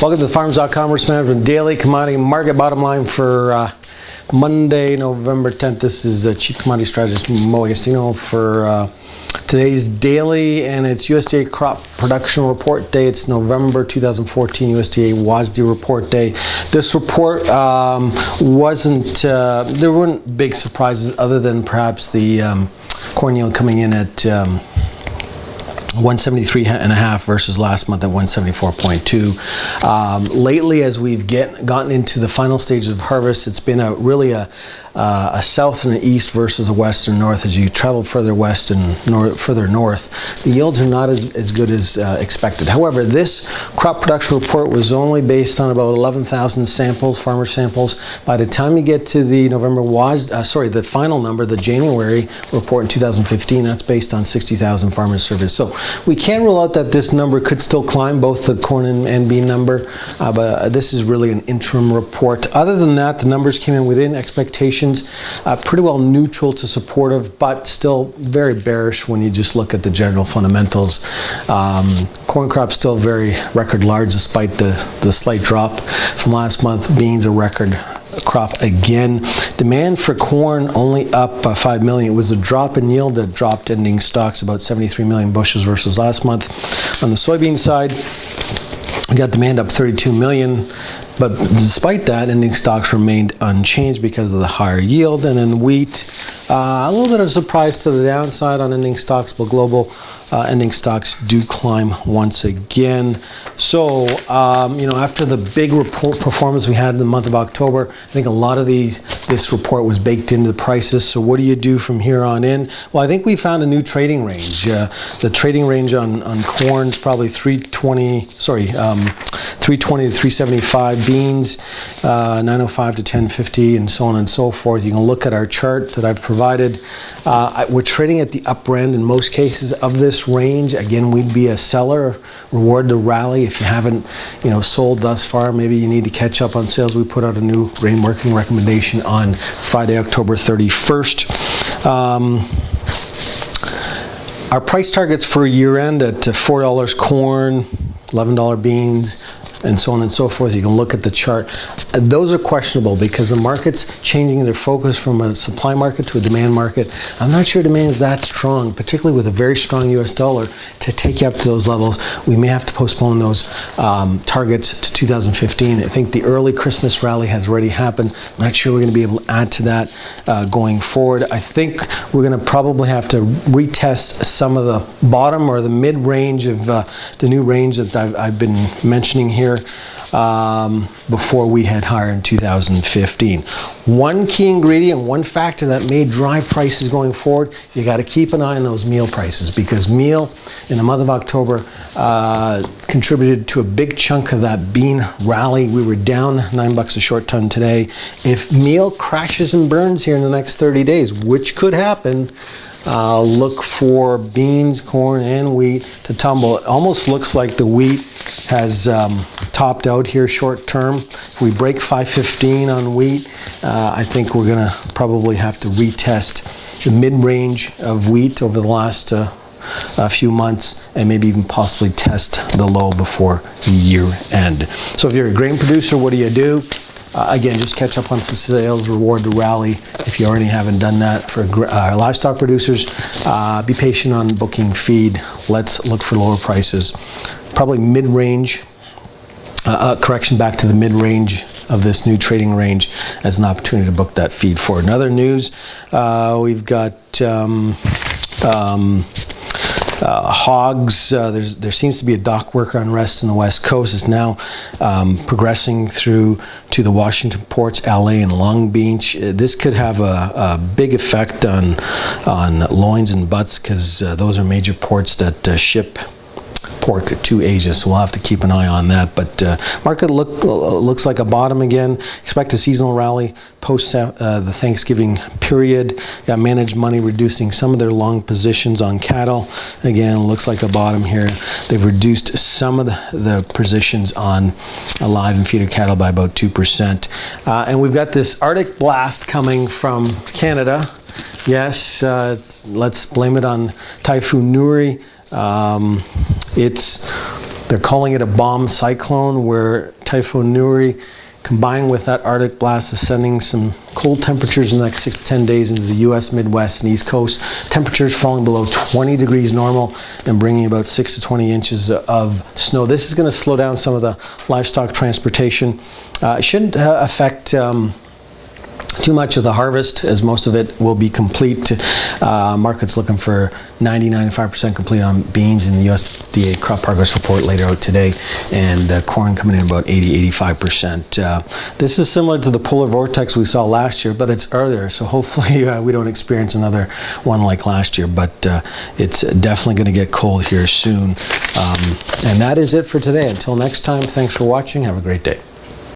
Welcome to the Farms.com Risk Management Daily Commodity Market Bottom Line for Monday, November 10th. This is Chief Commodity Strategist Mo Agostino for today's daily, and it's USDA Crop Production Report Day. It's November 2014 USDA WASDE Report Day. This report there weren't big surprises other than perhaps the corn yield coming in at 173.5 versus last month at 174.2. Lately, as we've gotten into the final stages of harvest, it's been really a south and an east versus a west and north. As you travel further west and further north, the yields are not as good as expected. However, this crop production report was only based on about 11,000 samples, farmer samples. By the time you get to the the final number, the January report in 2015, that's based on 60,000 farmers surveyed. So we can rule out that this number could still climb, both the corn and bean number, but this is really an interim report. Other than that, the numbers came in within expectations. Pretty well neutral to supportive, but still very bearish when you just look at the general fundamentals. Corn crop still very record large despite the slight drop from last month. Beans a record crop again. Demand for corn only up 5 million. It was a drop in yield that dropped ending stocks about 73 million bushels versus last month. On the soybean side, we got demand up 32 million. But despite that, ending stocks remained unchanged because of the higher yield. And then wheat, a little bit of a surprise to the downside on ending stocks, but global ending stocks do climb once again. So, after the big report performance we had in the month of October, I think a lot of this report was baked into the prices. So what do you do from here on in? Well, I think we found a new trading range. The trading range on corn is probably 320 to 375. Beans, 905 to 1050, and so on and so forth. You can look at our chart that I've provided. We're trading at the upper end in most cases of this range. Again, we'd be a seller. Reward the rally. If you haven't, sold thus far, maybe you need to catch up on sales. We put out a new grain marketing recommendation on Friday, October 31st. Our price targets for year end at $4 corn, $11 beans, and so on and so forth. You can look at the chart. Those are questionable because the market's changing their focus from a supply market to a demand market. I'm not sure demand is that strong, particularly with a very strong US dollar, to take you up to those levels. We may have to postpone those targets to 2015. I think the early Christmas rally has already happened. I'm not sure we're going to be able to add to that going forward. I think we're going to probably have to retest some of the bottom or the mid-range of the new range that I've been mentioning here before we head higher in 2015. One key ingredient, one factor that may drive prices going forward, you got to keep an eye on those meal prices, because meal in the month of October contributed to a big chunk of that bean rally. We were down $9 a short ton today. If meal crashes and burns here in the next 30 days, which could happen, look for beans, corn, and wheat to tumble. It almost looks like the wheat has topped out here short term. If we break 515 on wheat, I think we're going to probably have to retest the mid-range of wheat over the last a few months, and maybe even possibly test the low before year end. So if you're a grain producer, what do? Again, just catch up on sales, reward the rally if you already haven't done that. For livestock producers, be patient on booking feed. Let's look for lower prices. Probably mid-range, correction back to the mid-range of this new trading range as an opportunity to book that feed for. In other news, we've got hogs. There seems to be a dock worker unrest in the West Coast. It's now progressing through to the Washington ports, LA and Long Beach. This could have a big effect on loins and butts, because those are major ports that ship pork to Asia, so we'll have to keep an eye on that. But market looks like a bottom again. Expect a seasonal rally post the Thanksgiving period. Got managed money reducing some of their long positions on cattle. Again, looks like a bottom here. They've reduced some of the positions on live and feeder cattle by about 2%. And we've got this Arctic blast coming from Canada. Yes, let's blame it on Typhoon Nuri. It's They're calling it a bomb cyclone, where Typhoon Nuri, combined with that Arctic blast, is sending some cold temperatures in the next 6 to 10 days into the U.S. Midwest and East Coast. Temperatures falling below 20 degrees normal and bringing about 6 to 20 inches of snow. This is going to slow down some of the livestock transportation. It shouldn't affect too much of the harvest, as most of it will be complete. Market's looking for 90-95% complete on beans in the USDA crop progress report later out today, and corn coming in about 80-85%. This is similar to the polar vortex we saw last year, but it's earlier, so hopefully we don't experience another one like last year, but it's definitely going to get cold here soon. And that is it for today. Until next time, thanks for watching. Have a great day.